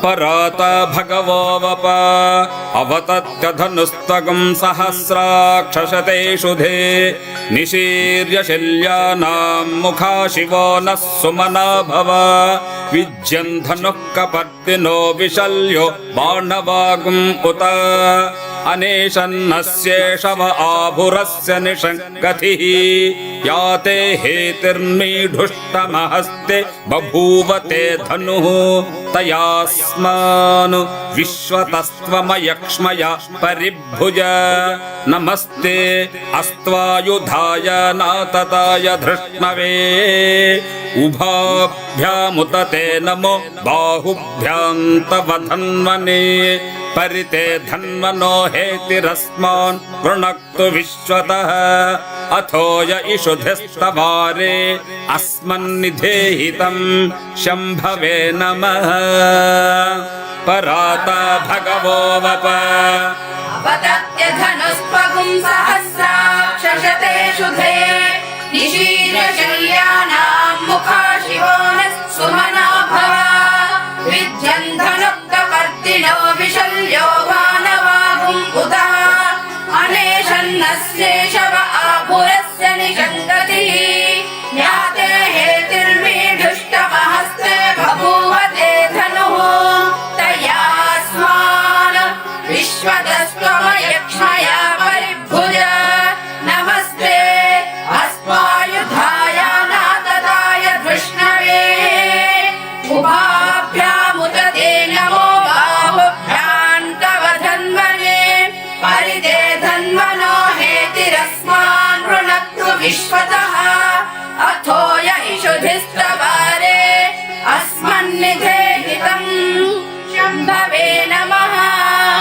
ಪರಾತ ಭಗವೋವಪ ಅವತತ್ಯಧನುಸ್ತಗಂ ಸಹಸ್ರಾಕ್ಷಶತೇಷು ಧೇ ನಿಶೀರ್ಯ ಶಲ್ಯಾನಾಂ ಮುಖಾ ಶಿವೋ ನಃ ಸುಮನಾ ಭವ ವಿಜ್ಯನ್ ಧನುಃ ಕಪರ್ದಿನೋ ವಿಶಲ್ಯೋ ಬಾಣವಾಗುಂ ಉತ ಅನೇಶನ್ನಸ್ಯೇಷವ ಆಭುರಸ್ಯ ನಿಷಂಗತಿಃ ಯಾತೆ ಹೇತಿರ್ಮೀಢುಷ್ಟಮಹಸ್ತೆ ಬಭೂವತೆ ಧನುಃ ತಯಾಸ್ಮಾನು ವಿಶ್ವತಸ್ತ್ವಮಯಕ್ಷ್ಮಯ ಪರಿಭುಜ ನಮಸ್ತೆ ಅಸ್ತ್ವಾಯುಧಾಯ ನಾತತಾಯ ಧೃಷ್ಣವೇ ಉಭಾಭ್ಯಾಮುತತೆ ನಮೋ ಬಾಹುಭ್ಯಾಂ ತವ ಧನ್ವನೇ ಪರಿತೆ ಧನ್ವನೋ ಹೇತಿರಸ್ಮಾನ್ ವೃಣಕ್ತು ವಿಶ್ವತಃ ಅಥೋಯ ಇಷುಧಿಸ್ತವಾರೆ ಅಸ್ಮನ್ನಿಧೇಹಿತಂ ಶಂಭವೇ ನಮಃ ಪರಾತ ಭಗವೋವಪ ಅವತತ್ಯಧನುಸ್ತ್ವಗುಂ ಸಹಸ್ರಾಕ್ಷಶತೇಷು ಧೇ ನಿಶೀರ್ಯ ಶಲ್ಯಾನಾಂ ಮುಖಾ ಶಿವೋ ನಃ ಸುಮನಾ ಭವ ವಿದ್ಯನ್ ಧನುಃ ಕಪರ್ದಿನೋ ವಿಶಲ್ಯೋ ಬಾಣವಾಗುಂ ಉತ ಅನೇಶನ್ನಸ್ಯೇಷವ ಆಭುರಸ್ಯ